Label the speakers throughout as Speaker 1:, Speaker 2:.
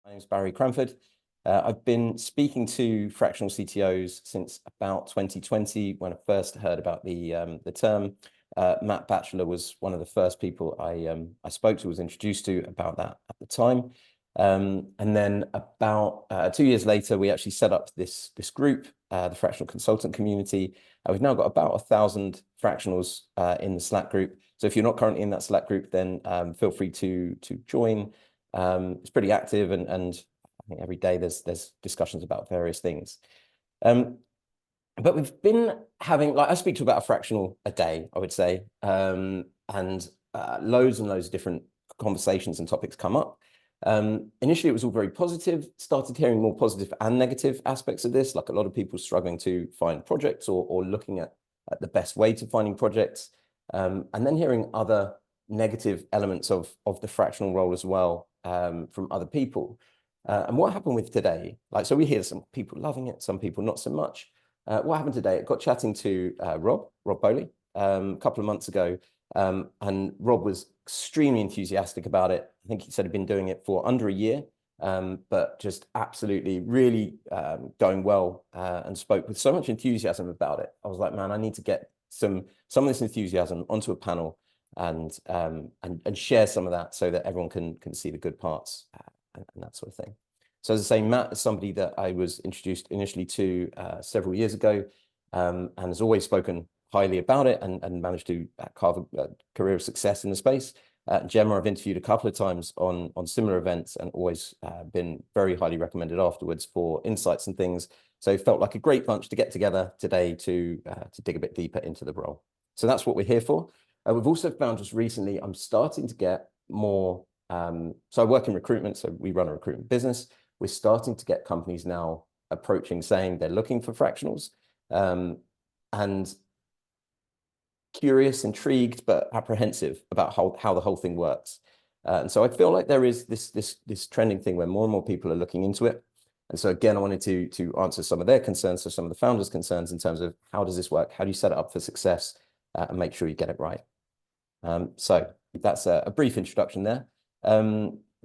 Speaker 1: My name is Barry Cranford. I've been speaking to fractional CTOs since about 2020 when I first heard about the term. Matt Batchelor was one of the first people I spoke to, was introduced to about that at the time. And then about 2 years later, we actually set up this group, the fractional consultant community. We've now got about 1,000 fractionals in the Slack group. So if you're not currently in that Slack group, then feel free to join. It's pretty active, and I think every day there's discussions about various things. But we've been having, I speak to about a fractional a day, I would say, and loads and loads of different conversations and topics come up. Initially, it was all very positive. Started hearing more positive and negative aspects of this, like a lot of people struggling to find projects or looking at the best way to finding projects, and then hearing other negative elements of the fractional role as well, from other people. And what happened with today, so we hear some people loving it, some people not so much. What happened today, I got chatting to Rob Bowley a couple of months ago, and Rob was extremely enthusiastic about it. I think he said he'd been doing it for under a year, but just absolutely really going well, and spoke with so much enthusiasm about it. I was like, man, I need to get some of this enthusiasm onto a panel and share some of that so that everyone can see the good parts and that sort of thing. So as I say, Matt is somebody that I was introduced initially to several years ago, and has always spoken highly about it and managed to carve a career of success in the space. Gemma, I've interviewed a couple of times on similar events and always been very highly recommended afterwards for insights and things. So it felt like a great bunch to get together today to dig a bit deeper into the role. So that's what we're here for. We've also found just recently, I'm starting to get more, so I work in recruitment, so we run a recruitment business. We're starting to get companies now approaching saying they're looking for fractionals, and curious, intrigued, but apprehensive about how the whole thing works. And so I feel like there is this trending thing where more and more people are looking into it. And so again, I wanted to answer some of their concerns, so some of the founders' concerns in terms of how does this work? How do you set it up for success, and make sure you get it right? So that's a brief introduction there.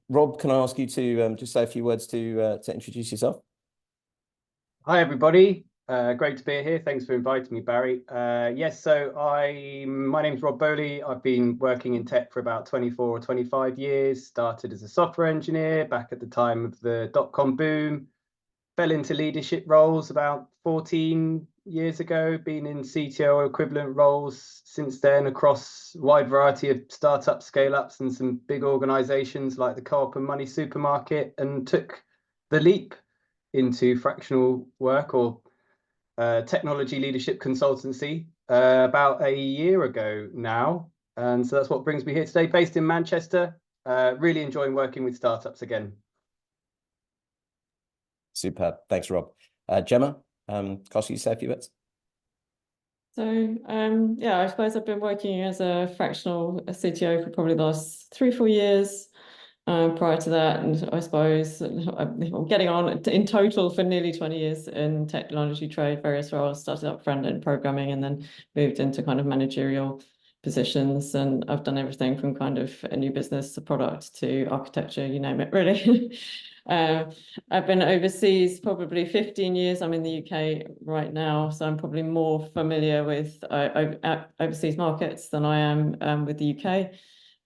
Speaker 1: Rob, can I ask you to just say a few words to introduce yourself?
Speaker 2: Hi, everybody. Great to be here. Thanks for inviting me, Barry. Yes, so my name's Rob Bowley. I've been working in tech for about 24 or 25 years. Started as a software engineer back at the time of the dot-com boom. Fell into leadership roles about 14 years ago, been in CTO equivalent roles since then across a wide variety of startup scale-ups and some big organizations like the Co-op and Money Supermarket, and took the leap into fractional work or technology leadership consultancy about a year ago now. And so that's what brings me here today, based in Manchester. Really enjoying working with startups again.
Speaker 1: Superb. Thanks, Rob. Gemma, ask you to say a few bits.
Speaker 3: So yeah, I suppose I've been working as a fractional CTO for probably the last 3 or 4 years. Prior to that, and I suppose I'm getting on in total for nearly 20 years in technology trade, various roles. Started up front-end programming and then moved into kind of managerial positions, and I've done everything from kind of a new business to product to architecture, you name it, really. I've been overseas probably 15 years. I'm in the UK right now, so I'm probably more familiar with overseas markets than I am with the UK.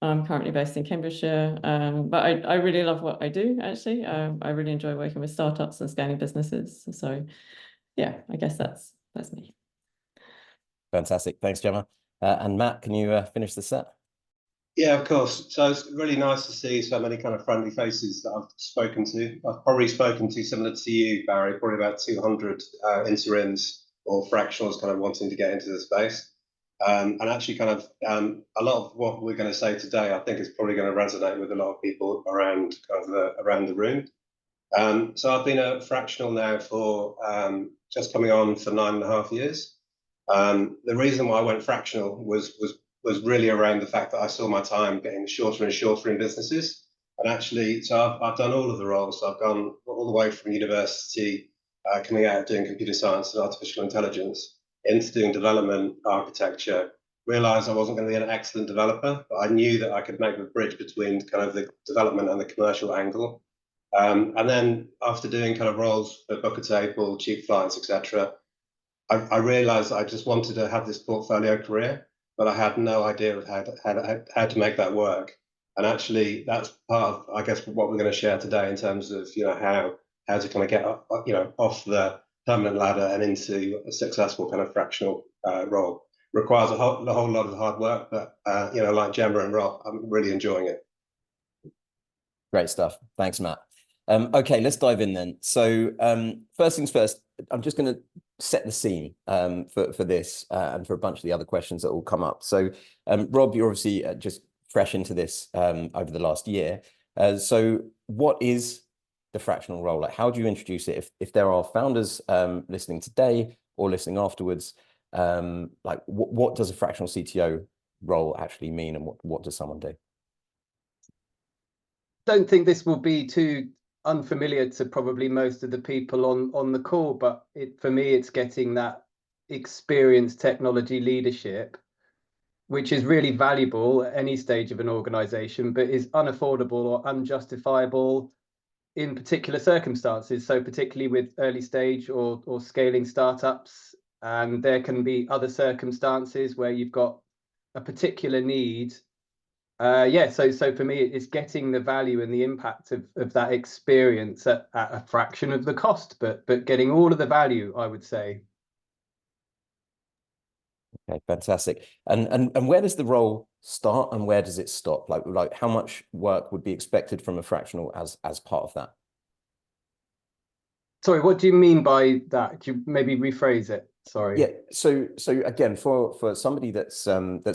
Speaker 3: I'm currently based in Cambridgeshire, but I really love what I do, actually. I really enjoy working with startups and scaling businesses. So yeah, I guess that's me.
Speaker 1: Fantastic. Thanks, Gemma. And Matt, can you finish the set?
Speaker 4: Yeah, of course. So it's really nice to see so many kind of friendly faces that I've spoken to. I've probably spoken to similar to you, Barry, probably about 200 interims or fractionals kind of wanting to get into the space. And actually kind of a lot of what we're going to say today, I think is probably going to resonate with a lot of people around around the room. So I've been a fractional now for just coming on for 9.5 years. The reason why I went fractional was really around the fact that I saw my time getting shorter and shorter in businesses. And actually, so I've done all of the roles. So I've gone all the way from university, coming out doing computer science and artificial intelligence, into doing development, architecture. Realized I wasn't going to be an excellent developer, but I knew that I could make the bridge between kind of the development and the commercial angle. And then after doing kind of roles at Booker Table, Chief Clients, etc., I realized I just wanted to have this portfolio career, but I had no idea of how to make that work. And actually, that's part of, I guess, what we're going to share today in terms of, how to kind of get, off the permanent ladder and into a successful kind of fractional role. Requires a whole lot of hard work, but, like Gemma and Rob, I'm really enjoying it.
Speaker 1: Great stuff. Thanks, Matt. Okay, let's dive in then. So first things first, I'm just going to set the scene for this and for a bunch of the other questions that will come up. So Rob, you're obviously just fresh into this over the last year. So what is the fractional role? Like, how do you introduce it? If there are founders listening today or listening afterwards, like what does a fractional CTO role actually mean, and what does someone do?
Speaker 2: Don't think this will be too unfamiliar to probably most of the people on the call, but for me, it's getting that experienced technology leadership, which is really valuable at any stage of an organization, but is unaffordable or unjustifiable in particular circumstances. So particularly with early stage or scaling startups, and there can be other circumstances where you've got a particular need. So for me, it's getting the value and the impact of that experience at a fraction of the cost, but getting all of the value, I would say.
Speaker 1: Okay, fantastic. And where does the role start and where does it stop? Like how much work would be expected from a fractional as part of that?
Speaker 2: Sorry, what do you mean by that? Could you maybe rephrase it? Sorry.
Speaker 1: Yeah. So again, for somebody that's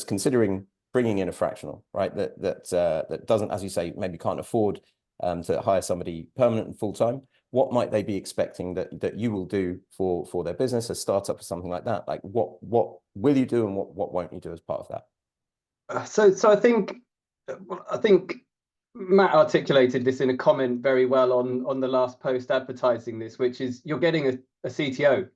Speaker 1: considering bringing in a fractional, right? That doesn't, as you say, maybe can't afford to hire somebody permanent and full time. What might they be expecting that you will do for their business, a startup or something like that? Like what will you do and what won't you do as part of that?
Speaker 2: So I think Matt articulated this in a comment very well on the last post advertising this, which is you're getting a CTO.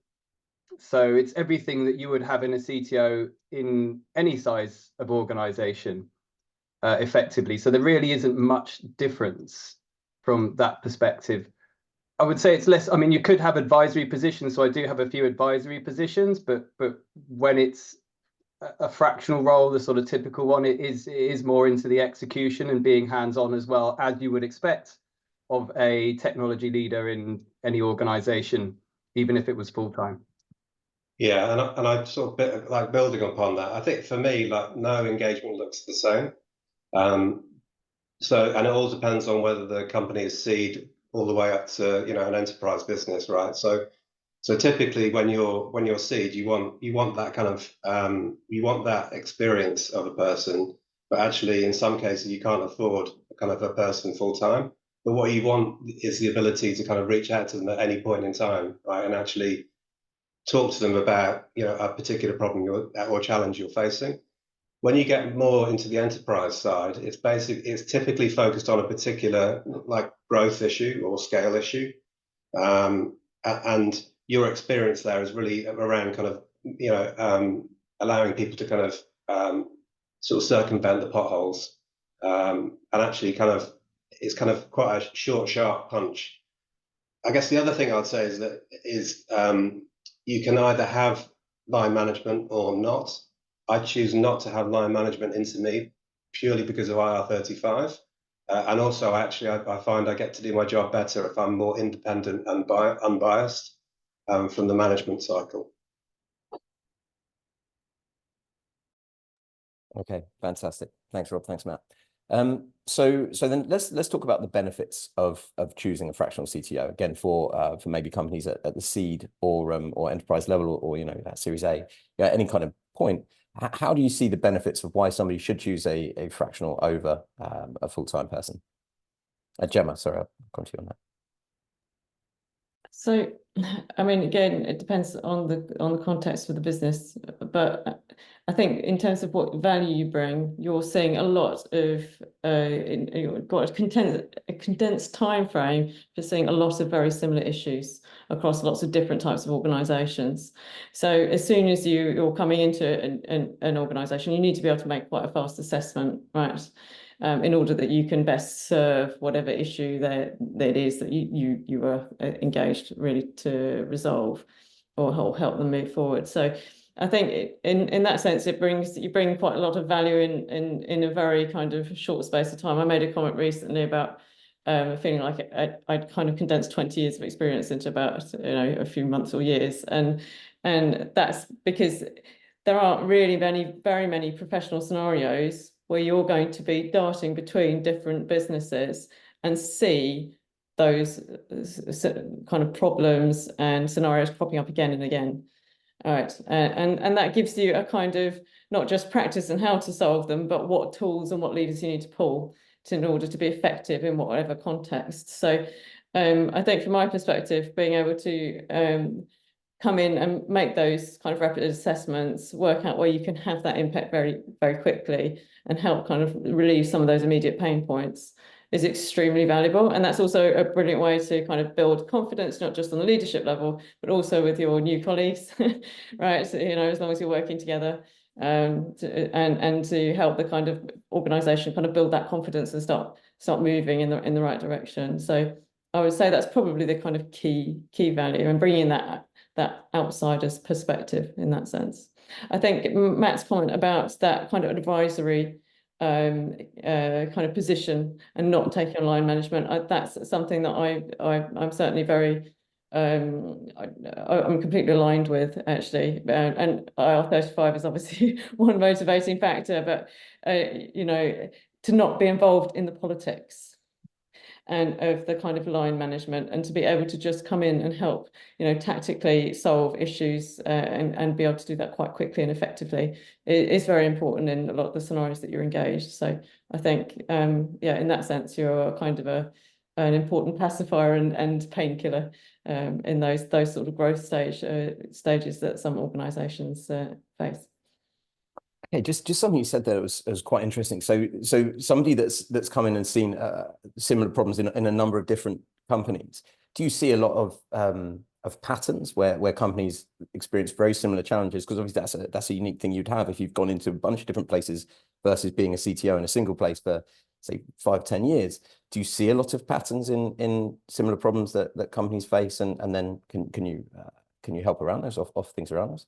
Speaker 2: So it's everything that you would have in a CTO in any size of organization, effectively. So there really isn't much difference from that perspective. I would say it's less, I mean, you could have advisory positions. So I do have a few advisory positions, but when it's a fractional role, the sort of typical one, it is more into the execution and being hands-on as well, as you would expect of a technology leader in any organization, even if it was full-time.
Speaker 4: Yeah, and I sort of like building upon that. I think for me, like no engagement looks the same. So, and it all depends on whether the company is seed all the way up to an enterprise business, right? So typically when you're seed, you want that kind of you want that experience of a person, but actually in some cases you can't afford kind of a person full time. But what you want is the ability to kind of reach out to them at any point in time, right, and actually talk to them about a particular problem or challenge you're facing. When you get more into the enterprise side, it's typically focused on a particular like growth issue or scale issue, and your experience there is really around kind of allowing people to kind of sort of circumvent the potholes, and actually it's kind of quite a short, sharp punch. I guess the other thing I'd say is you can either have line management or not. I choose not to have line management into me purely because of IR35. And also, actually, I find I get to do my job better if I'm more independent and unbiased from the management cycle.
Speaker 1: Okay, fantastic. Thanks, Rob. Thanks, Matt. So then let's talk about the benefits of choosing a fractional CTO again for maybe companies at the seed or enterprise level or at Series A. At any kind of point, how do you see the benefits of why somebody should choose a fractional over a full-time person? Gemma, sorry, I'll come to you on that.
Speaker 3: So I mean, again, it depends on the context of the business, but I think in terms of what value you bring, you're seeing a lot of you've got a condensed time frame for seeing a lot of very similar issues across lots of different types of organisations. So as soon as you're coming into an organisation, you need to be able to make quite a fast assessment, right? In order that you can best serve whatever issue that it is that you were engaged really to resolve or help them move forward. So I think in that sense, you bring quite a lot of value in a very kind of short space of time. I made a comment recently about feeling like I'd kind of condensed 20 years of experience into about a few months or years, and that's because there aren't really very many professional scenarios where you're going to be darting between different businesses and see those kind of problems and scenarios cropping up again and again. All right, and that gives you a kind of not just practice and how to solve them, but what tools and what levers you need to pull in order to be effective in whatever context. So I think from my perspective, being able to come in and make those kind of rapid assessments, work out where you can have that impact very, very quickly and help kind of relieve some of those immediate pain points is extremely valuable. And that's also a brilliant way to kind of build confidence, not just on the leadership level, but also with your new colleagues, right? So, as long as you're working together and to help the kind of organization kind of build that confidence and start moving in the right direction. So I would say that's probably the kind of key value, and bringing that outsider's perspective in that sense. I think Matt's comment about that kind of advisory kind of position and not taking on line management, that's something that I'm certainly very I'm completely aligned with, actually. And IR35 is obviously one motivating factor, but to not be involved in the politics and of the kind of line management, and to be able to just come in and help, tactically solve issues and be able to do that quite quickly and effectively is very important in a lot of the scenarios that you're engaged. So I think, in that sense, you're kind of an important pacifier and painkiller in those sort of growth stages that some organisations face.
Speaker 1: Okay, just something you said there was quite interesting. So somebody that's come in and seen similar problems in a number of different companies. Do you see a lot of patterns where companies experience very similar challenges? Because obviously that's a unique thing you'd have if you've gone into a bunch of different places versus being a CTO in a single place for, say, 5-10 years. Do you see a lot of patterns in similar problems that companies face, and then can you help around those, off things around those?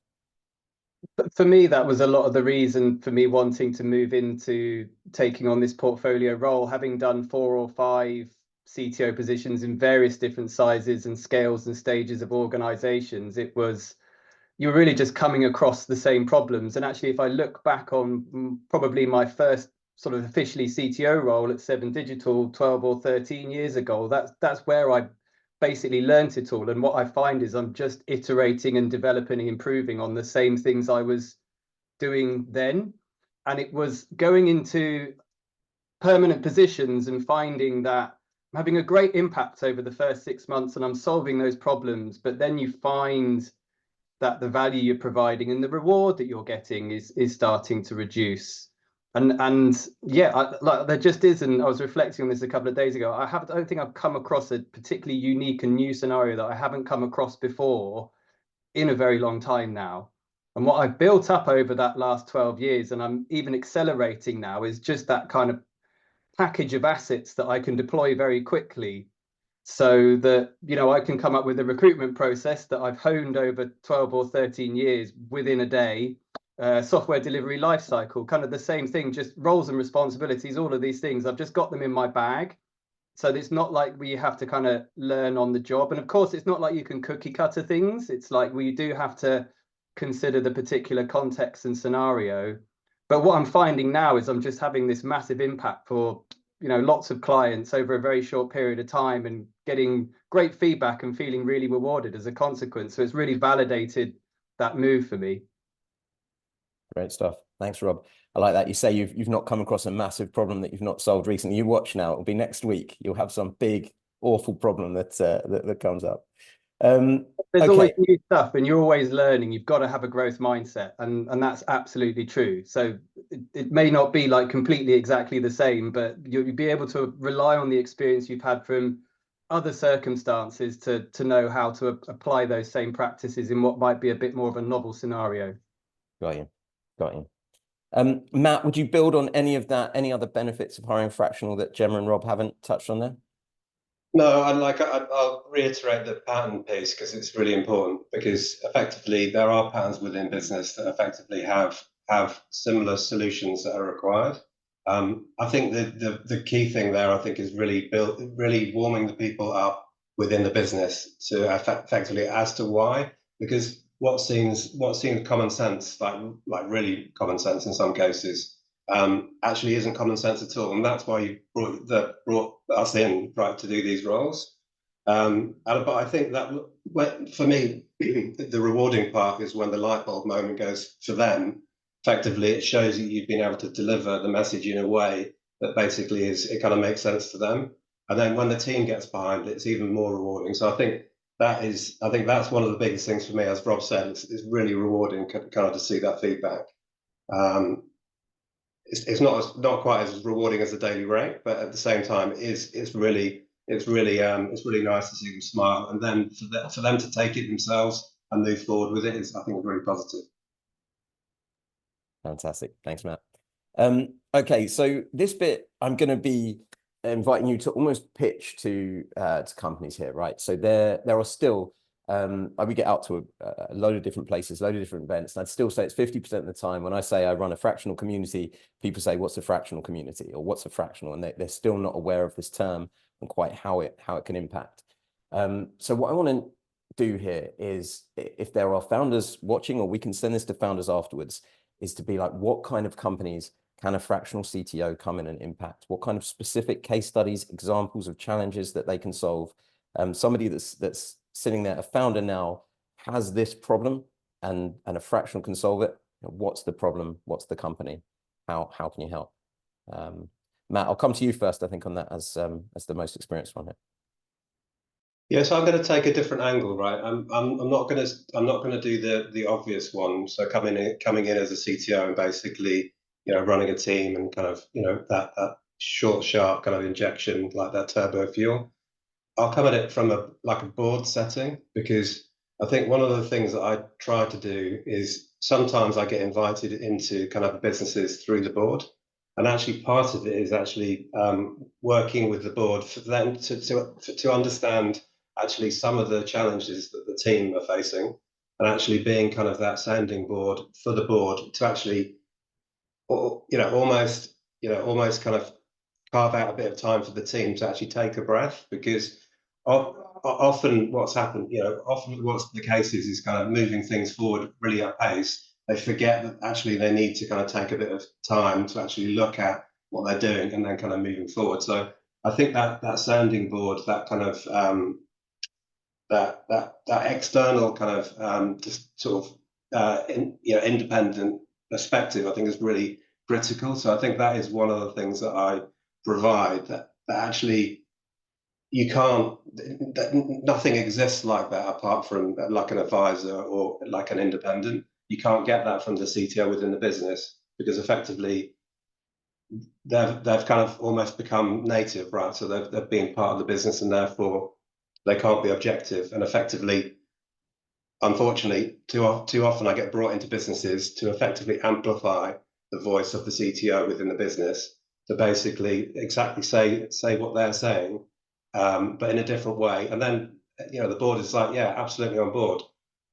Speaker 2: For me, that was a lot of the reason for me wanting to move into taking on this portfolio role, having done 4 or 5 CTO positions in various different sizes and scales and stages of organizations. You were really just coming across the same problems. And actually, if I look back on probably my first sort of officially CTO role at 7 Digital 12 or 13 years ago, that's where I basically learned it all. And what I find is I'm just iterating and developing and improving on the same things I was doing then. And it was going into permanent positions and finding that I'm having a great impact over the first 6 months and I'm solving those problems. But then you find that the value you're providing and the reward that you're getting is starting to reduce. And yeah, there just isn't. I was reflecting on this a couple of days ago. I don't think I've come across a particularly unique and new scenario that I haven't come across before in a very long time now. And what I've built up over that last 12 years, and I'm even accelerating now, is just that kind of package of assets that I can deploy very quickly, so that I can come up with a recruitment process that I've honed over 12 or 13 years within a day. Software delivery lifecycle, kind of the same thing, just roles and responsibilities, all of these things. I've just got them in my bag. So it's not like we have to kind of learn on the job. And of course, it's not like you can cookie cutter things. It's like we do have to consider the particular context and scenario. But what I'm finding now is I'm just having this massive impact for lots of clients over a very short period of time and getting great feedback and feeling really rewarded as a consequence. So it's really validated that move for me.
Speaker 1: Great stuff. Thanks, Rob. I like that. You say you've not come across a massive problem that you've not solved recently. You watch now, it'll be next week. You'll have some big, awful problem that comes up.
Speaker 2: There's always
Speaker 1: Okay.
Speaker 2: new stuff and you're always learning. You've got to have a growth mindset, and that's absolutely true. So it may not be like completely exactly the same, but you'll be able to rely on the experience you've had from other circumstances to know how to apply those same practices in what might be a bit more of a novel scenario.
Speaker 1: Got you. Got you. Matt, would you build on any of that, any other benefits of hiring fractional that Gemma and Rob haven't touched on there?
Speaker 4: No, I'll reiterate the pattern piece because it's really important, because effectively there are patterns within business that effectively have similar solutions that are required. I think the key thing there, I think, is really warming the people up within the business to effectively as to why, because what seems common sense, like really common sense in some cases, actually isn't common sense at all, and that's why you brought us in, right, to do these roles. But I think that for me, the rewarding part is when the light bulb moment goes for them. Effectively, it shows that you've been able to deliver the message in a way that basically it kind of makes sense to them. And then when the team gets behind it, it's even more rewarding. So I think that's one of the biggest things for me. As Rob said, it's really rewarding kind of to see that feedback. It's not quite as rewarding as a daily rate, but at the same time, it's really nice to see them smile, and then for them to take it themselves and move forward with it is, I think, really positive.
Speaker 1: Fantastic. Thanks, Matt. Okay, so this bit, I'm going to be inviting you to almost pitch to companies here, right? So there are still, we get out to a load of different places, load of different events, and I'd still say it's 50% of the time when I say I run a fractional community, people say, what's a fractional community, or what's a fractional? And they're still not aware of this term and quite how it can impact. So what I want to do here is, if there are founders watching, or we can send this to founders afterwards, is to be like, what kind of companies can a fractional CTO come in and impact? What kind of specific case studies, examples of challenges that they can solve? Somebody that's sitting there, a founder now, has this problem, and a fractional can solve it. What's the problem? What's the company? How can you help? Matt, I'll come to you first, I think, on that as the most experienced one here.
Speaker 4: Yeah, so I'm going to take a different angle, right? I'm not going to do the obvious one. So coming in as a CTO and basically, running a team and kind of, that short, sharp kind of injection, like that turbo fuel. I'll come at it from a board setting, because I think one of the things that I try to do is sometimes I get invited into kind of businesses through the board, and actually part of it is actually working with the board for them to understand actually some of the challenges that the team are facing, and actually being kind of that sounding board for the board to actually, almost kind of carve out a bit of time for the team to actually take a breath, because often what's happened, often what's the case is kind of moving things forward really at pace. They forget that actually they need to kind of take a bit of time to actually look at what they're doing and then kind of moving forward. So I think that sounding board, that kind of that external kind of just sort of independent perspective, I think, is really critical. So I think that is one of the things that I provide, that actually nothing exists like that apart from like an advisor or like an independent. You can't get that from the CTO within the business, because effectively they've kind of almost become native, right? So they've been part of the business, and therefore they can't be objective. And effectively, unfortunately, too often I get brought into businesses to effectively amplify the voice of the CTO within the business, to basically exactly say what they're saying, but in a different way. And then, the board is like, yeah, absolutely on board.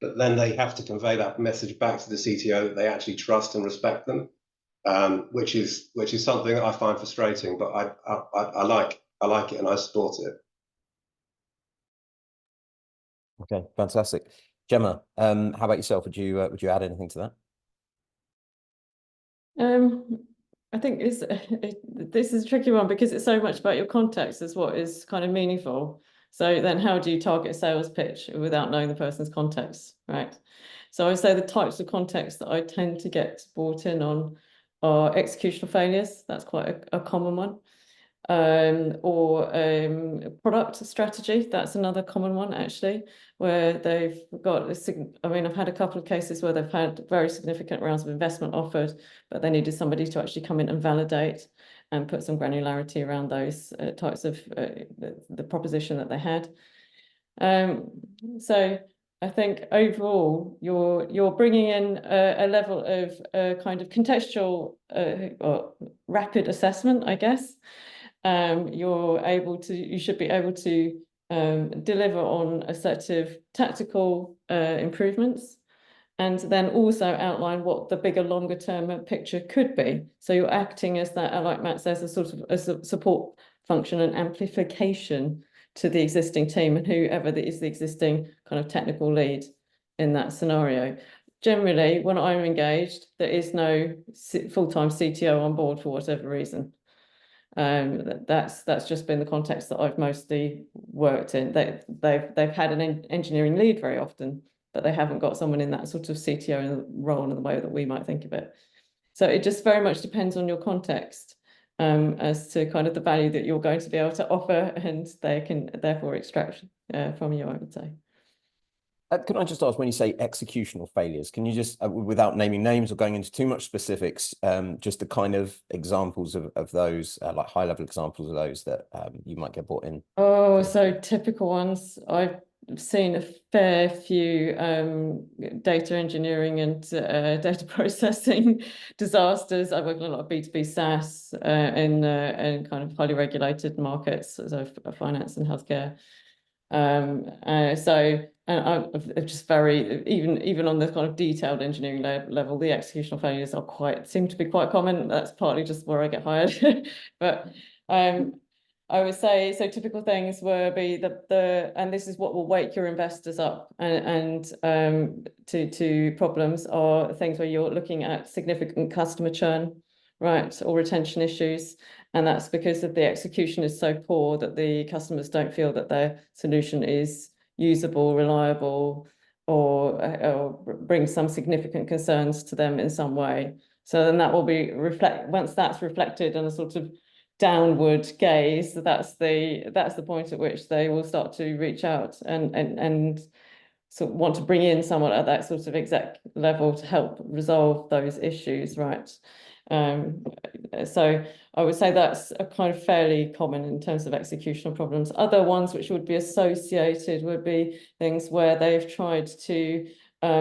Speaker 4: But then they have to convey that message back to the CTO that they actually trust and respect them, which is something that I find frustrating, but I like it and I support it.
Speaker 1: Okay, fantastic. Gemma, how about yourself? Would you add anything to that?
Speaker 3: I think this is a tricky one, because it's so much about your context as what is kind of meaningful. So then how do you target a sales pitch without knowing the person's context, right? So I would say the types of context that I tend to get brought in on are executional failures. That's quite a common one. or product strategy. That's another common one, actually, where they've got, I mean, I've had a couple of cases where they've had very significant rounds of investment offered, but they needed somebody to actually come in and validate and put some granularity around those types of the proposition that they had. So I think overall, you're bringing in a level of kind of contextual or rapid assessment, I guess. You should be able to deliver on a set of tactical improvements, and then also outline what the bigger, longer term picture could be. So you're acting as that, like Matt says, a sort of a support function and amplification to the existing team and whoever is the existing kind of technical lead in that scenario. Generally, when I'm engaged, there is no full-time CTO on board for whatever reason. That's just been the context that I've mostly worked in. They've had an engineering lead very often, but they haven't got someone in that sort of CTO role in the way that we might think of it. So it just very much depends on your context as to kind of the value that you're going to be able to offer, and they can therefore extract from you, I would say.
Speaker 1: Can I just ask, when you say executional failures, can you just, without naming names or going into too much specifics, just the kind of examples of those, like high-level examples of those that you might get brought in?
Speaker 3: Oh, so typical ones. I've seen a fair few data engineering and data processing disasters. I work in a lot of B2B SaaS in kind of highly regulated markets, so finance and healthcare. And I've just very, even on the kind of detailed engineering level, the executional failures seem to be quite common. That's partly just where I get hired. But I would say, so typical things will be and this is what will wake your investors up and to problems, are things where you're looking at significant customer churn, right, or retention issues. And that's because of the execution is so poor that the customers don't feel that their solution is usable, reliable, or brings some significant concerns to them in some way. So then that will be once that's reflected in a sort of downward gaze, that's the point at which they will start to reach out and sort of want to bring in someone at that sort of exec level to help resolve those issues, right? So I would say that's a kind of fairly common in terms of executional problems. Other ones which would be associated would be things where they've tried to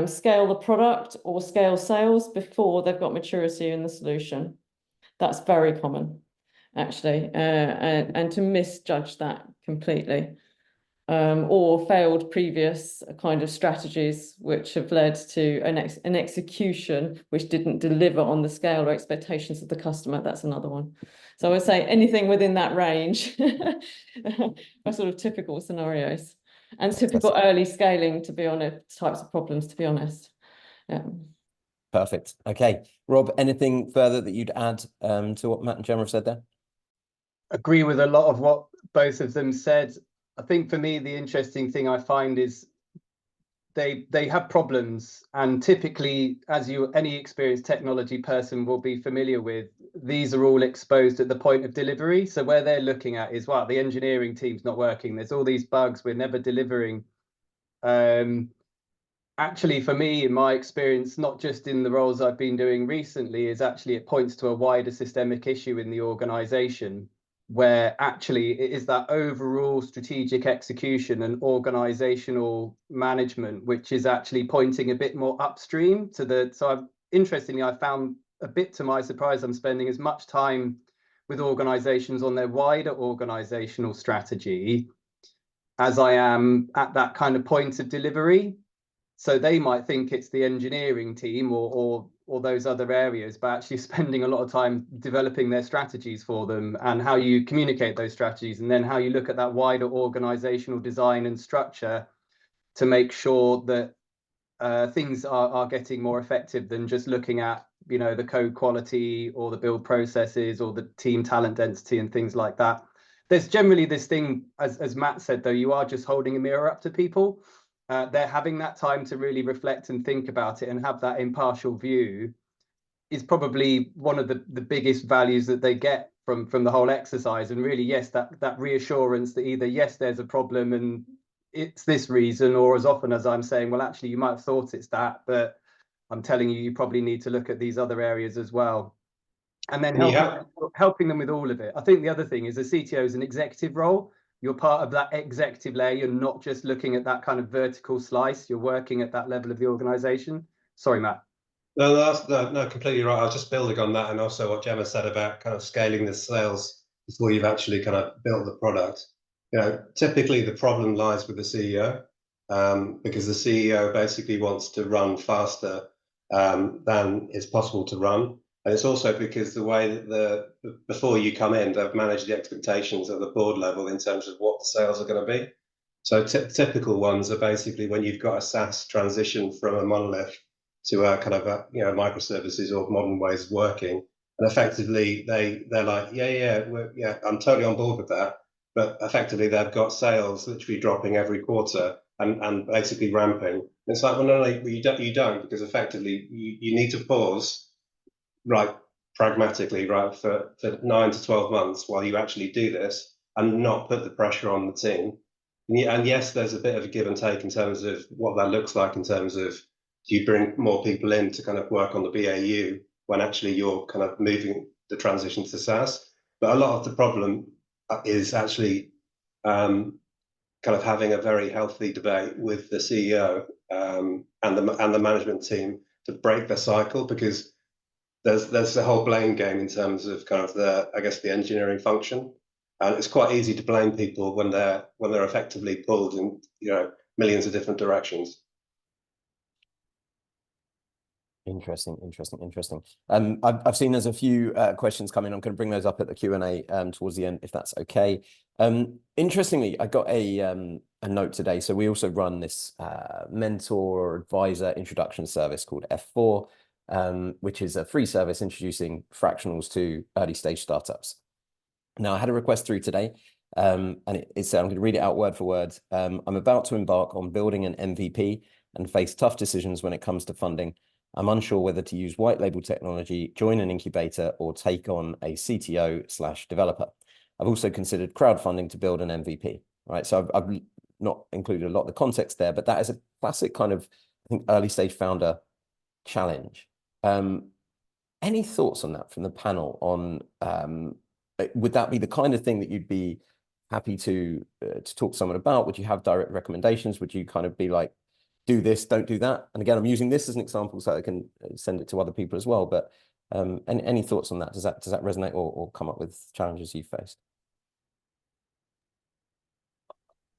Speaker 3: scale the product or scale sales before they've got maturity in the solution. That's very common, actually, and to misjudge that completely. Or failed previous kind of strategies which have led to an execution which didn't deliver on the scale or expectations of the customer. That's another one. So I would say anything within that range are sort of typical scenarios and typical early scaling, to be honest, types of problems, to be honest. Yeah.
Speaker 1: Perfect. Okay. Rob, anything further that you'd add to what Matt and Gemma have said there?
Speaker 2: Agree with a lot of what both of them said. I think for me, the interesting thing I find is they have problems, and typically, as any experienced technology person will be familiar with, these are all exposed at the point of delivery. So where they're looking at is, well, the engineering team's not working. There's all these bugs. We're never delivering. Actually, for me, in my experience, not just in the roles I've been doing recently, is actually it points to a wider systemic issue in the organization, where actually it is that overall strategic execution and organizational management, which is actually pointing a bit more upstream to interestingly, I found, a bit to my surprise, I'm spending as much time with organizations on their wider organizational strategy as I am at that kind of point of delivery. So they might think it's the engineering team or those other areas, but actually spending a lot of time developing their strategies for them and how you communicate those strategies, and then how you look at that wider organizational design and structure to make sure that things are getting more effective than just looking at, you know, the code quality or the build processes or the team talent density and things like that. There's generally this thing, as Matt said, though, you are just holding a mirror up to people. They're having that time to really reflect and think about it and have that impartial view is probably one of the biggest values that they get from the whole exercise. And really, yes, that reassurance that either, yes, there's a problem and it's this reason, or as often as I'm saying, well, actually, you might have thought it's that, but I'm telling you, you probably need to look at these other areas as well. And then helping them with all of it. I think the other thing is a CTO is an executive role. You're part of that executive layer. You're not just looking at that kind of vertical slice. You're working at that level of the organization. Sorry, Matt.
Speaker 4: No, no, completely right. I was just building on that, and also what Gemma said about kind of scaling the sales before you've actually kind of built the product. You know, typically the problem lies with the CEO, because the CEO basically wants to run faster than is possible to run. And it's also because the way that before you come in, they've managed the expectations at the board level in terms of what the sales are going to be. So typical ones are basically when you've got a SaaS transition from a monolith to a kind of a, you know, microservices or modern ways of working, and effectively they're like, yeah, I'm totally on board with that. But effectively they've got sales literally dropping every quarter and basically ramping. And it's like, well, no, you don't, because effectively you need to pause, right, pragmatically, right, for 9 to 12 months while you actually do this and not put the pressure on the team. And yes, there's a bit of a give and take in terms of what that looks like in terms of, do you bring more people in to kind of work on the BAU when actually you're kind of moving the transition to SaaS? But a lot of the problem is actually kind of having a very healthy debate with the CEO and the management team to break the cycle, because there's the whole blame game in terms of kind of the engineering function, and it's quite easy to blame people when they're effectively pulled in, you know, millions of different directions.
Speaker 1: Interesting. I've seen there's a few questions coming. I'm going to bring those up at the Q&A towards the end, if that's okay. Interestingly, I got a note today. So we also run this mentor or advisor introduction service called F4, which is a free service introducing fractionals to early stage startups. Now, I had a request through today, and it's I'm going to read it out word for word. I'm about to embark on building an MVP and face tough decisions when it comes to funding. I'm unsure whether to use white label technology, join an incubator, or take on a CTO/developer. I've also considered crowdfunding to build an MVP. Right, so I've not included a lot of the context there, but that is a classic kind of, I think, early stage founder challenge. Any thoughts on that from the panel on, would that be the kind of thing that you'd be happy to talk to someone about? Would you have direct recommendations? Would you kind of be like, do this, don't do that? And again, I'm using this as an example so I can send it to other people as well. But any thoughts on that? Does that resonate or come up with challenges you've faced?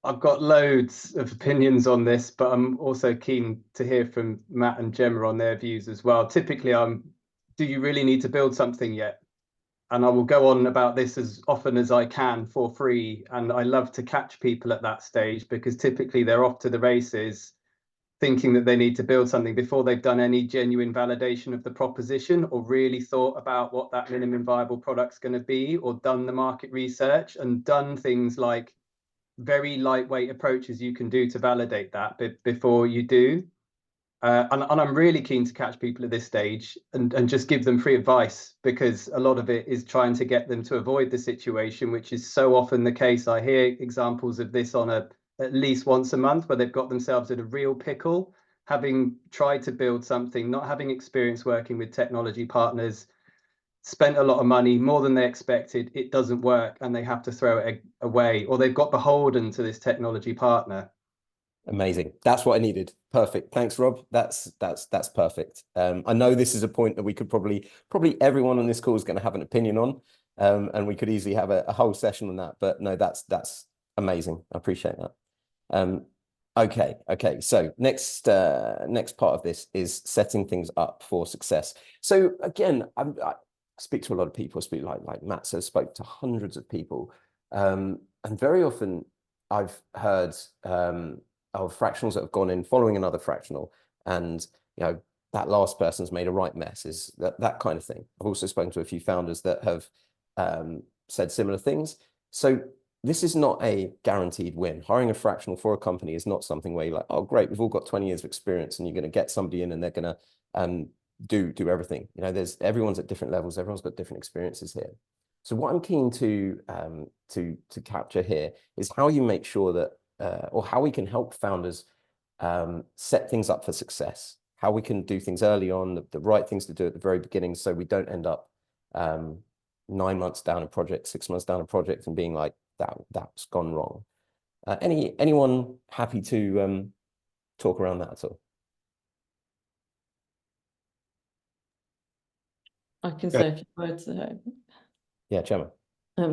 Speaker 2: I've got loads of opinions on this, but I'm also keen to hear from Matt and Gemma on their views as well. Typically, do you really need to build something yet? And I will go on about this as often as I can for free. And I love to catch people at that stage, because typically they're off to the races thinking that they need to build something before they've done any genuine validation of the proposition, or really thought about what that minimum viable product's going to be, or done the market research and done things like very lightweight approaches you can do to validate that before you do. And I'm really keen to catch people at this stage and just give them free advice, because a lot of it is trying to get them to avoid the situation, which is so often the case. I hear examples of this on at least once a month, where they've got themselves in a real pickle, having tried to build something, not having experience working with technology partners, spent a lot of money, more than they expected, it doesn't work, and they have to throw it away, or they've got beholden to this technology partner.
Speaker 1: Amazing. That's what I needed. Perfect. Thanks, Rob. That's perfect. I know this is a point that we could probably everyone on this call is going to have an opinion on, and we could easily have a whole session on that. But no, that's amazing. I appreciate that. Okay. So next part of this is setting things up for success. So again, I speak to a lot of people. I speak like Matt says, spoke to hundreds of people, and very often I've heard of fractionals that have gone in following another fractional, and you know, that last person's made a right mess, is that kind of thing. I've also spoken to a few founders that have said similar things. So this is not a guaranteed win. Hiring a fractional for a company is not something where you're like, oh great, we've all got 20 years of experience and you're going to get somebody in and they're going to do everything. You know, everyone's at different levels, everyone's got different experiences here. So what I'm keen to capture here is how you make sure that, or how we can help founders set things up for success, how we can do things early on, the right things to do at the very beginning, so we don't end up 9 months down a project, 6 months down a project, and being like, that's gone wrong. Anyone happy to talk around that at all?
Speaker 3: I can say a few words.
Speaker 1: Yeah, Gemma.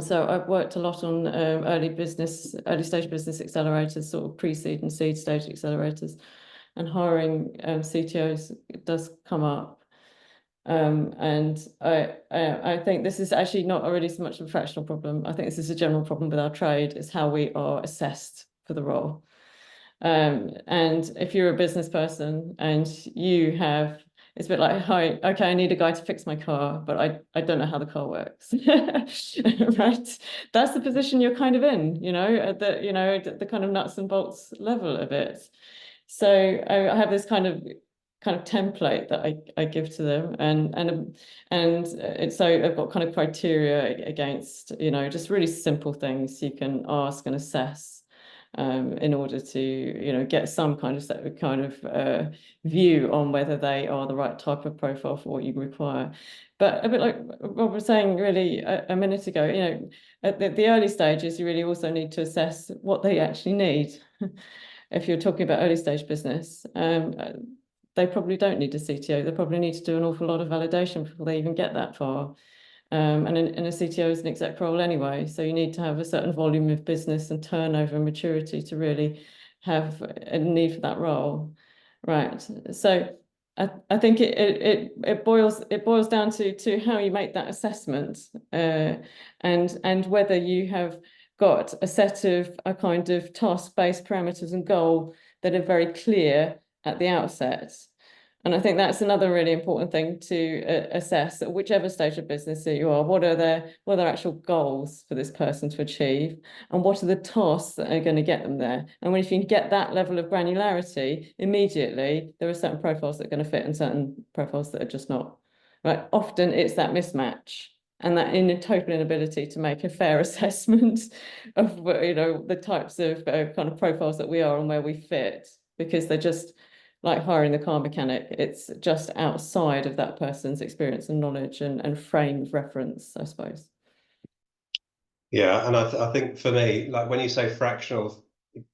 Speaker 3: So I've worked a lot on early stage business accelerators, sort of pre-seed and seed stage accelerators, and hiring CTOs does come up. And I think this is actually not really so much of a fractional problem. I think this is a general problem with our trade, is how we are assessed for the role. And if you're a business person and you have, it's a bit like, hi, okay, I need a guy to fix my car, but I don't know how the car works. Right? That's the position you're kind of in, at the kind of nuts and bolts level of it. So I have this kind of template that I give to them, and so I've got kind of criteria against, just really simple things you can ask and assess in order to get some kind of view on whether they are the right type of profile for what you require. But a bit like Rob was saying really a minute ago, at the early stages, you really also need to assess what they actually need. If you're talking about early stage business, they probably don't need a CTO. They probably need to do an awful lot of validation before they even get that far. And a CTO is an exec role anyway, so you need to have a certain volume of business and turnover and maturity to really have a need for that role, right? So I think it boils down to how you make that assessment, and whether you have got a set of a kind of task-based parameters and goal that are very clear at the outset. And I think that's another really important thing to assess at whichever stage of business that you are. What are their actual goals for this person to achieve? And what are the tasks that are going to get them there? And if you can get that level of granularity, immediately there are certain profiles that are going to fit and certain profiles that are just not. Right? Often it's that mismatch and that total inability to make a fair assessment of the types of kind of profiles that we are and where we fit, because they're just like hiring the car mechanic. It's just outside of that person's experience and knowledge and frame of reference, I suppose.
Speaker 4: Yeah, and I think for me, like when you say fractional,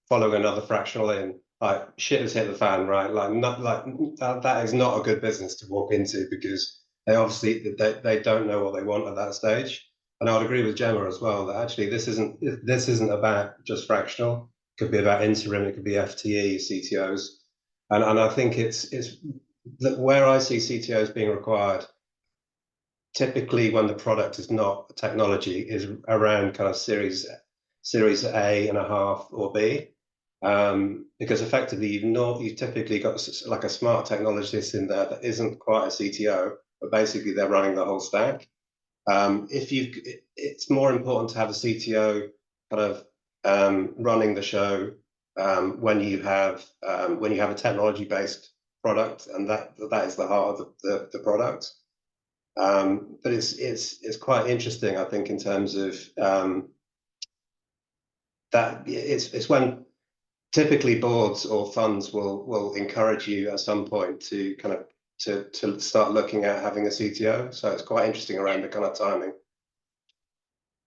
Speaker 4: following another fractional in, like shit has hit the fan, right? That is not a good business to walk into, because they obviously they don't know what they want at that stage. And I would agree with Gemma as well that actually this isn't about just fractional. It could be about interim, it could be FTE, CTOs. And I think it's that where I see CTOs being required, typically when the product is not technology, is around kind of series A and a half or B, because effectively you've typically got like a smart technologist in there that isn't quite a CTO, but basically they're running the whole stack. It's more important to have a CTO kind of running the show when you have a technology-based product, and that is the heart of the product. But it's quite interesting, I think, in terms of that it's when typically boards or funds will encourage you at some point to kind of to start looking at having a CTO. So it's quite interesting around the kind of timing.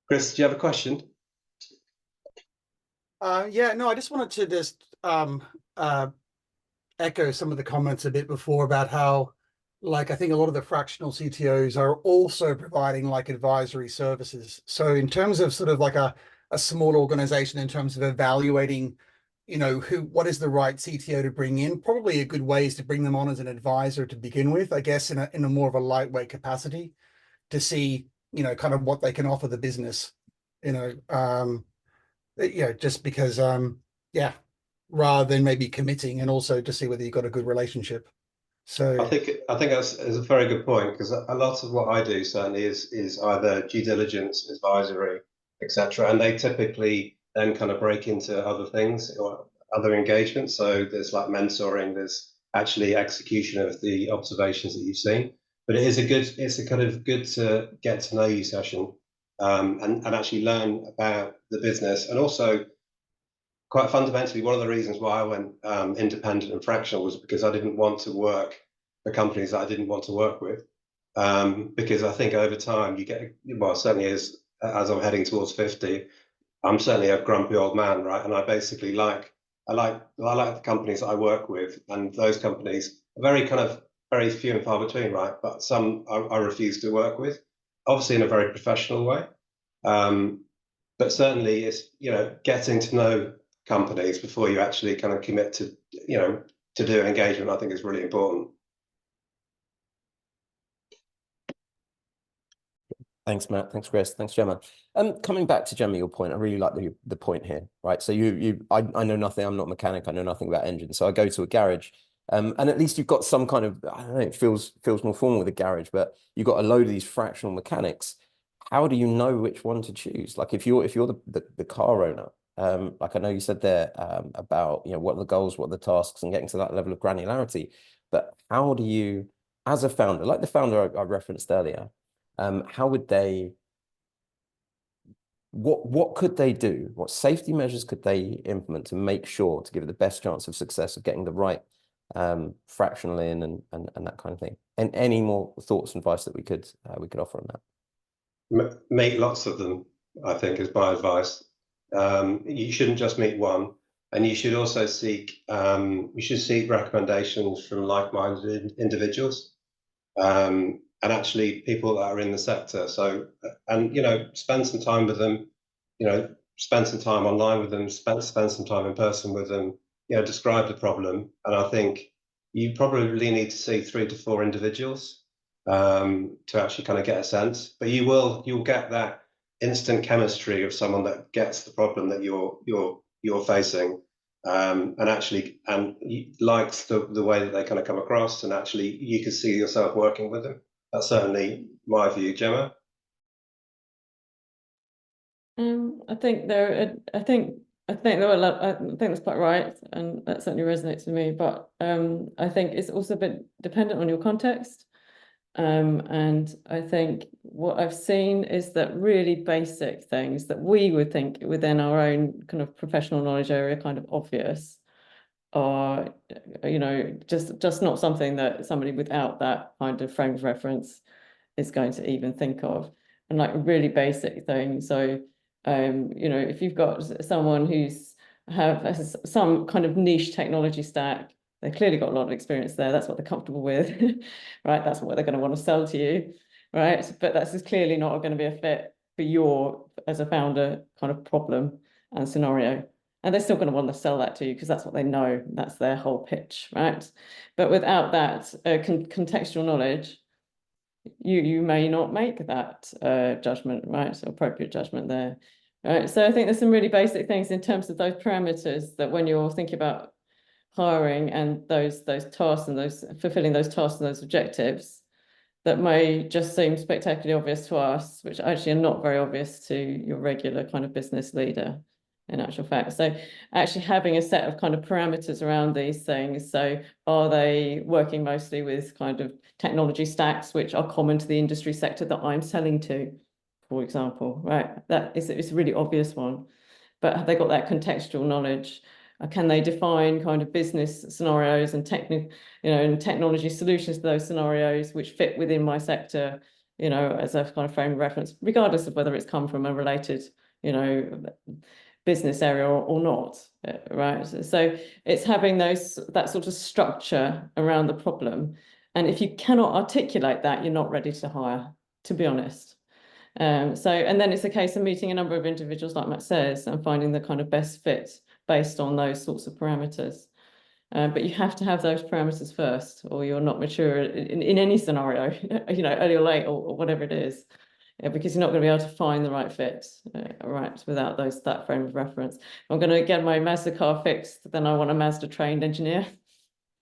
Speaker 4: Chris, do you have a question?
Speaker 5: Yeah, no, I just wanted to just echo some of the comments a bit before about how, like, I think a lot of the fractional CTOs are also providing like advisory services. So in terms of sort of like a small organization, in terms of evaluating, what is the right CTO to bring in, probably a good way is to bring them on as an advisor to begin with, I guess, in a more of a lightweight capacity, to see, kind of what they can offer the business, just because, rather than maybe committing, and also to see whether you've got a good relationship. So
Speaker 4: I think that's a very good point, because a lot of what I do certainly is either due diligence, advisory, etc., and they typically then kind of break into other things or other engagements. So there's like mentoring, there's actually execution of the observations that you've seen. But it's a kind of good to get to know you session. and actually learn about the business. And also, quite fundamentally, one of the reasons why I went independent and fractional was because I didn't want to work for companies that I didn't want to work with. Because I think over time you get, well, certainly as I'm heading towards 50, I'm certainly a grumpy old man, right? And I basically like the companies that I work with, and those companies are very few and far between, right? But some I refuse to work with, obviously in a very professional way. But certainly it's, getting to know companies before you actually kind of commit to, to do an engagement, I think is really important.
Speaker 1: Thanks, Matt. Thanks, Chris. Thanks, Gemma. Coming back to Gemma, your point, I really like the point here, right? So I know nothing. I'm not a mechanic. I know nothing about engines. So I go to a garage, and at least you've got some kind of, I don't know, it feels more formal with a garage, but you've got a load of these fractional mechanics. How do you know which one to choose? Like if you're the car owner, like I know you said there about, what are the goals, what are the tasks, and getting to that level of granularity. But how do you, as a founder, like the founder I referenced earlier, how would they, what could they do? What safety measures could they implement to make sure to give it the best chance of success of getting the right fractional in and that kind of thing? And any more thoughts and advice that we could offer on that?
Speaker 4: Make lots of them, I think, is my advice. You shouldn't just meet one, and you should also seek recommendations from like-minded individuals. And actually people that are in the sector. So, and, spend some time with them, spend some time online with them, spend some time in person with them, describe the problem. And I think you probably need to see 3 to 4 individuals to actually kind of get a sense, but you'll get that instant chemistry of someone that gets the problem that you're facing. And likes the way that they kind of come across, and actually you can see yourself working with them. That's certainly my view. Gemma?
Speaker 3: I think that's quite right, and that certainly resonates with me. But I think it's also a bit dependent on your context. And I think what I've seen is that really basic things that we would think within our own kind of professional knowledge area kind of obvious are, just not something that somebody without that kind of frame of reference is going to even think of. And like really basic things. So, if you've got someone has some kind of niche technology stack, they've clearly got a lot of experience there. That's what they're comfortable with, right? That's what they're going to want to sell to you, right? But that's clearly not going to be a fit for your, as a founder, kind of problem and scenario. And they're still going to want to sell that to you because that's what they know. That's their whole pitch, right? But without that contextual knowledge, you may not make that judgment, right? So appropriate judgment there. Right. So I think there's some really basic things in terms of those parameters that when you're thinking about hiring and those tasks and those fulfilling those tasks and those objectives that may just seem spectacularly obvious to us, which actually are not very obvious to your regular kind of business leader in actual fact. So actually having a set of kind of parameters around these things. So are they working mostly with kind of technology stacks which are common to the industry sector that I'm selling to, for example, right? That is a really obvious one. But have they got that contextual knowledge? Can they define kind of business scenarios and and technology solutions to those scenarios which fit within my sector, as a kind of frame of reference, regardless of whether it's come from a related, business area or not, right? So it's having that sort of structure around the problem. And if you cannot articulate that, you're not ready to hire, to be honest. And then it's a case of meeting a number of individuals, like Matt says, and finding the kind of best fit based on those sorts of parameters. But you have to have those parameters first, or you're not mature in any scenario, early or late or whatever it is, because you're not going to be able to find the right fit, right, without that frame of reference. If I'm going to get my Mazda car fixed, then I want a Mazda trained engineer.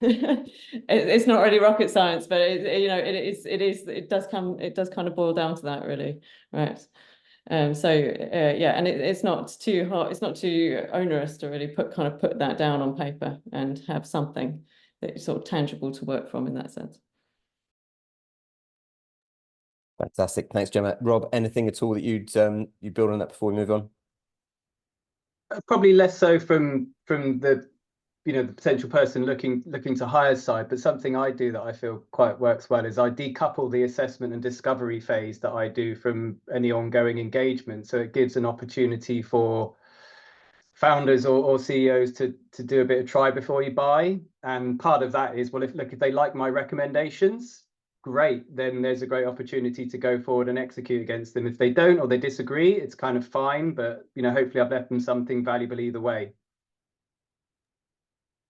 Speaker 3: It's not really rocket science, but it does kind of boil down to that, really, right? And it's not too hard, it's not too onerous to really put that down on paper and have something that's sort of tangible to work from in that sense.
Speaker 1: Fantastic. Thanks, Gemma. Rob, anything at all that you'd build on that before we move on?
Speaker 2: Probably less so from the the potential person looking to hire side, but something I do that I feel quite works well is I decouple the assessment and discovery phase that I do from any ongoing engagement. So it gives an opportunity for founders or CEOs to do a bit of try before you buy. And part of that is, well, if they like my recommendations, great, then there's a great opportunity to go forward and execute against them. If they don't or they disagree, it's kind of fine, but hopefully I've left them something valuable either way.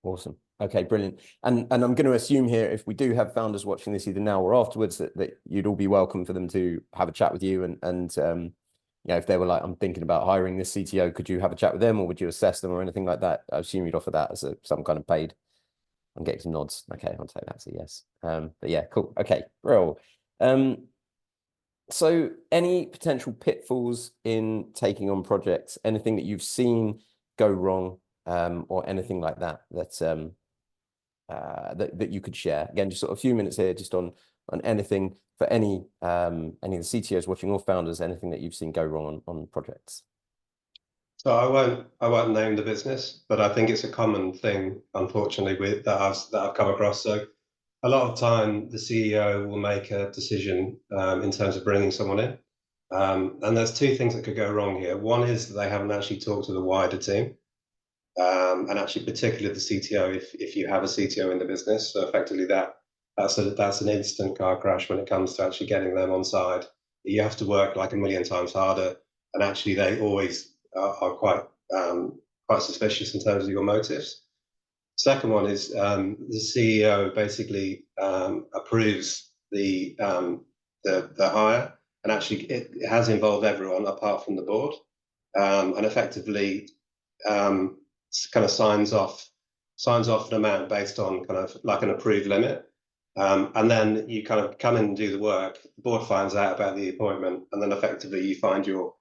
Speaker 1: Awesome. Okay, brilliant. And I'm going to assume here, if we do have founders watching this either now or afterwards, that you'd all be welcome for them to have a chat with you. And if they were like, I'm thinking about hiring this CTO, could you have a chat with them, or would you assess them or anything like that? I assume you'd offer that as some kind of paid. I'm getting some nods. Okay, I'll take that as a yes. But yeah, cool. Okay, bro. So any potential pitfalls in taking on projects, anything that you've seen go wrong, or anything like that that you could share? Again, just sort of a few minutes here, just on anything for any of the CTOs watching or founders, anything that you've seen go wrong on projects.
Speaker 4: So I won't name the business, but I think it's a common thing, unfortunately, that I've come across. So a lot of time the CEO will make a decision in terms of bringing someone in, and there's two things that could go wrong here. One is that they haven't actually talked to the wider team. And actually, particularly the CTO, if you have a CTO in the business, so effectively that's an instant car crash when it comes to actually getting them on side. You have to work like a million times harder, and actually they always are quite suspicious in terms of your motives. Second one is the CEO basically approves the hire, and actually it has involved everyone apart from the board, and effectively kind of signs off an amount based on kind of like an approved limit, and then you kind of come in and do the work. The board finds out about the appointment, and then effectively you find your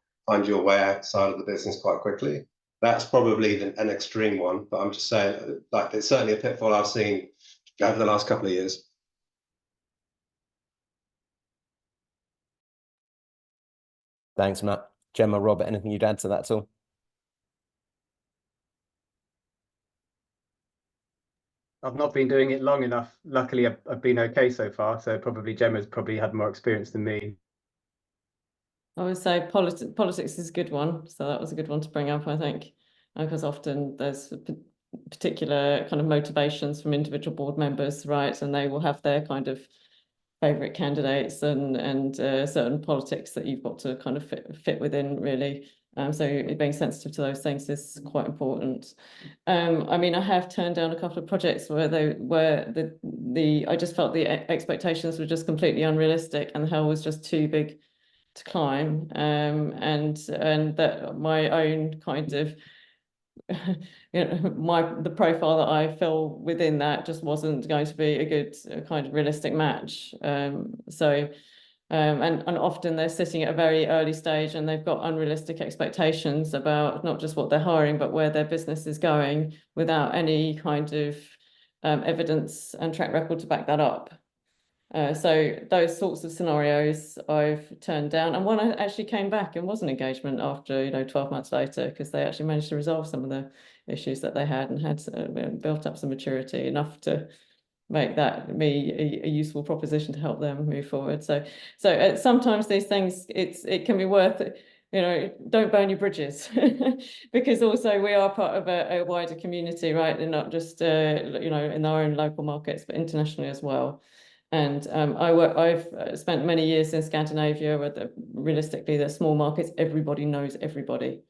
Speaker 4: way outside of the business quite quickly. That's probably an extreme one, but I'm just saying, like, it's certainly a pitfall I've seen over the last couple of years.
Speaker 1: Thanks, Matt. Gemma, Rob, anything you'd add to that at all?
Speaker 2: I've not been doing it long enough. Luckily, I've been okay so far. So probably Gemma's probably had more experience than me.
Speaker 3: I would say politics is a good one. So that was a good one to bring up, I think, because often there's particular kind of motivations from individual board members, right? And they will have their kind of favourite candidates and certain politics that you've got to kind of fit within, really. So being sensitive to those things is quite important. I mean, I have turned down a couple of projects where I just felt the expectations were just completely unrealistic and the hill was just too big to climb, and that my own kind of the profile that I feel within that just wasn't going to be a good kind of realistic match. And often they're sitting at a very early stage and they've got unrealistic expectations about not just what they're hiring, but where their business is going without any kind of evidence and track record to back that up. So those sorts of scenarios I've turned down, and one actually came back and was an engagement after 12 months later, because they actually managed to resolve some of the issues that they had and had built up some maturity enough to make that a useful proposition to help them move forward. So sometimes these things, it can be worth it. Don't burn your bridges, because also we are part of a wider community, right? And not just in our own local markets, but internationally as well. And I've spent many years in Scandinavia, where realistically they're small markets, everybody knows everybody.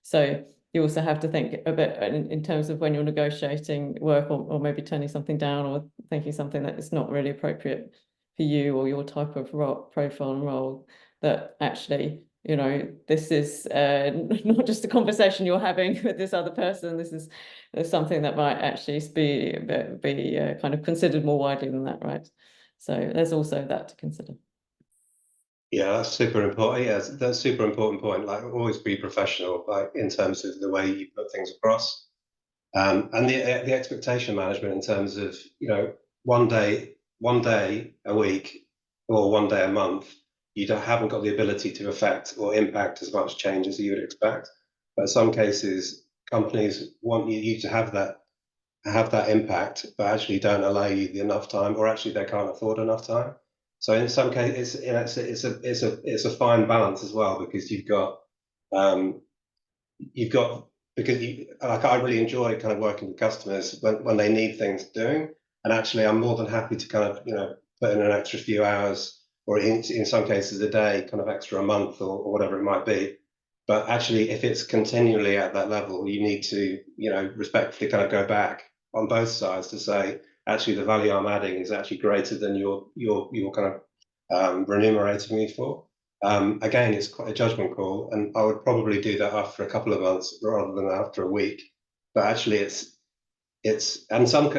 Speaker 3: So you also have to think a bit in terms of when you're negotiating work, or maybe turning something down, or thinking something that is not really appropriate for you or your type of profile and role, that actually, this is not just a conversation you're having with this other person. This is something that might actually be kind of considered more widely than that, right? So there's also that to consider.
Speaker 4: Yeah, that's super important. Yeah, that's a super important point. Like, always be professional, like in terms of the way you put things across, and the expectation management in terms of one day a week or one day a month haven't got the ability to affect or impact as much change as you would expect. But in some cases, companies want you to have that impact, but actually don't allow you enough time, or actually they can't afford enough time. So in some cases, it's a fine balance as well, because like, I really enjoy kind of working with customers when they need things doing, and actually I'm more than happy to kind of put in an extra few hours, or in some cases a day, kind of extra a month or whatever it might be. But actually, if it's continually at that level, you need to respectfully kind of go back on both sides to say, actually the value I'm adding is actually greater than you're kind of remunerating me for. Again, it's quite a judgment call, and I would probably do that after a couple of months rather than after a week. But actually, it's in some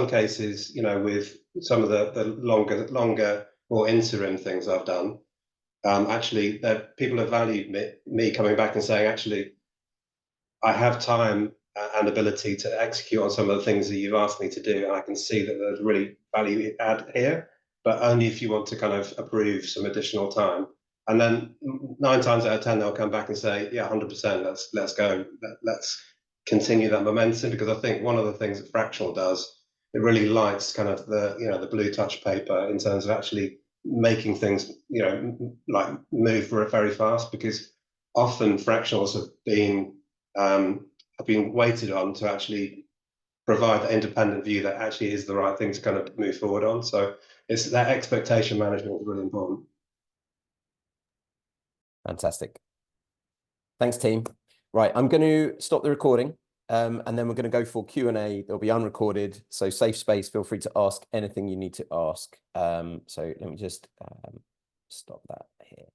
Speaker 4: cases, with some of the longer or interim things I've done, actually, that people have valued me coming back and saying, actually, I have time and ability to execute on some of the things that you've asked me to do, and I can see that there's really value add here, but only if you want to kind of approve some additional time. And then 9 times out of 10, they'll come back and say, yeah, 100%, let's go, let's continue that momentum. Because I think one of the things that Fractional does, it really lights kind of the blue touch paper in terms of actually making things like move very fast, because often fractionals have been weighted on to actually provide the independent view that actually is the right thing to kind of move forward on. So it's that expectation management is really important.
Speaker 1: Fantastic. Thanks, team. Right, I'm going to stop the recording, and then we're going to go for Q&A. They'll be unrecorded, so safe space. Feel free to ask anything you need to ask. So let me just stop that here.